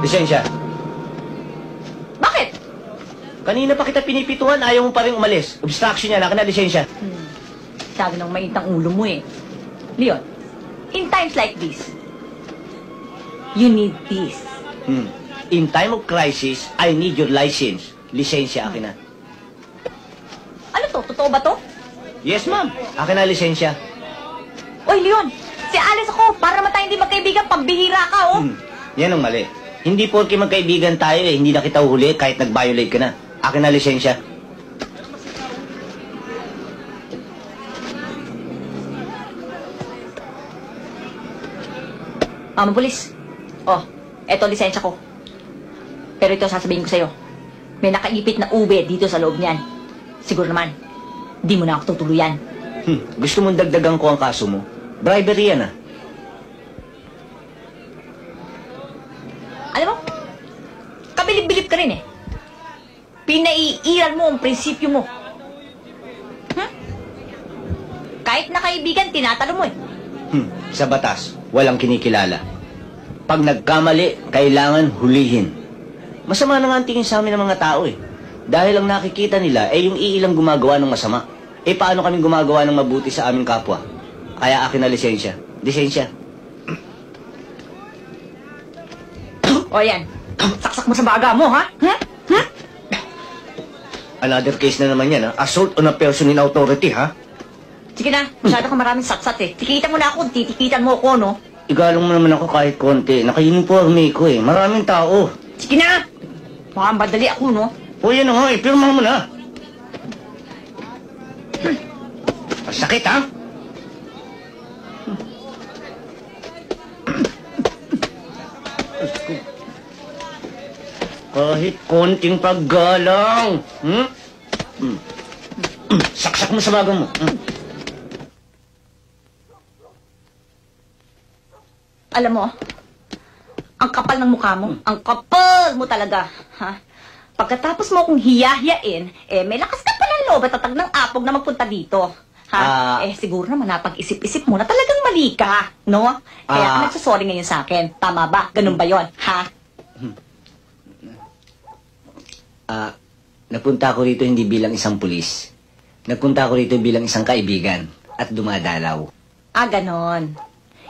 Lisensya. Bakit? Kanina pa kita pinipituan, ayaw mo pa rin umalis. Obstruction yan, akin na lisensya. Sabi ng mainit ang ulo mo eh. Leon, in times like this, you need this. In time of crisis, I need your license. Lisensya, akin na. Ano to? Totoo ba to? Yes, ma'am. Akin na lisensya. Oy, Leon, si Alice ako. Para naman tayo hindi magkaibigan, pambihira ka, oh. Yan ang mali. Hindi porke magkaibigan tayo eh, hindi na kita uhuli kahit nag-violate ka na. Akin na lisensya. Mga pulis. Oh, eto lisensya ko. Pero ito sasabihin ko sa'yo. May nakaipit na ube dito sa loob niyan. Siguro naman, di mo na ako tutuluyan. Gusto mong dagdagan ko ang kaso mo? Bribery yan ah. Alam mo, kabilib-bilib ka rin eh. Pinaiiral mo ang prinsipyo mo. Kahit na kaibigan, tinatanong mo eh. Sa batas, walang kinikilala. Pag nagkamali, kailangan hulihin. Masama na nga ang tingin sa amin ng mga tao eh. Dahil ang nakikita nila ay yung iilang gumagawa ng masama. Eh paano kami gumagawa ng mabuti sa aming kapwa? Kaya akin na lisensya. Lisensya. O yan, saksak mo sa baga mo, ha? Another case na naman yan ha. Assault on a person in authority ha. Sige na, masyado ka maraming satsat eh. Tikitan mo na ako, titikitan mo ako, no? Igalong mo naman ako kahit konti. Naka-uniforme ko eh. Maraming tao. Sige na! Mukhang badali ako, no? O yan na nga eh. Pirma mo na. Sakit ha? Kahit konting paggalang. Saksak mo sa bagang mo. Alam mo, ang kapal ng mukha mo. Ang kapal mo talaga. Ha? Pagkatapos mo akong hiyahiyain, eh may lakas ka pa ng loob at tatag ng apog na magpunta dito. Ha? Siguro naman napag-isip-isip mo na talagang mali ka. No? Kaya ka nagsasorry ngayon sa akin. Tama ba? Ganun ba yon? Ha? Napunta ako rito hindi bilang isang pulis. Nagpunta ako rito bilang isang kaibigan at dumadalaw. Ganon.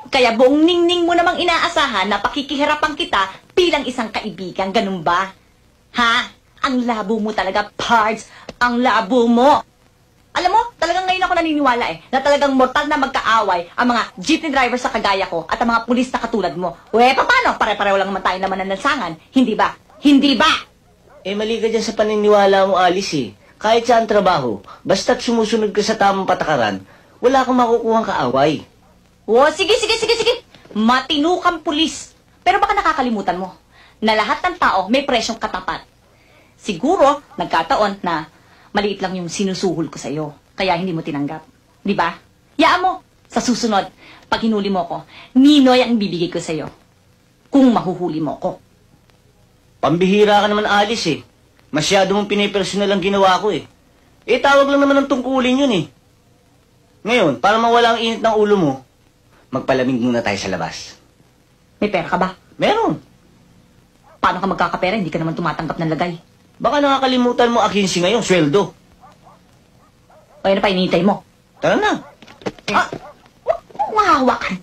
Kaya buong ningning mo namang inaasahan na pakikihirapan kita bilang isang kaibigan. Ganun ba? Ha? Ang labo mo talaga, Pards. Ang labo mo. Alam mo, talagang ngayon ako naniniwala eh, na talagang mortal na magkaaway ang mga jeepney driver sa kagaya ko at ang mga pulis na katulad mo. Paano? Pare-pareho lang naman tayo naman nanansangan. Hindi ba? Hindi ba? Mali ka dyan sa paniniwala mo, Alice eh. Kahit saan trabaho, basta't sumusunod ka sa tamang patakaran, wala kang makukuhang kaaway. Sige. Matino kang pulis. Pero baka nakakalimutan mo na lahat ng tao may presyong katapat. Siguro, nagkataon na maliit lang yung sinusuhol ko sa'yo. Kaya hindi mo tinanggap. Di ba? Yaan mo. Sa susunod, pag hinuli mo ko, Ninoy ang bibigay ko sa'yo. Kung mahuhuli mo ko. Pambihira ka naman, Alice eh. Masyado mong pinipersonal ang ginawa ko eh. Tawag lang naman ang tungkulin yun eh. Ngayon, para mawala ang init ng ulo mo, magpalamig muna tayo sa labas. May pera ka ba? Meron. Paano ka magkakapera? Hindi ka naman tumatanggap ng lagay. Baka nakakalimutan mo akinsi ngayon, sweldo. O yan na pa, inihintay mo. Tara na. Huwag mong hahawakan.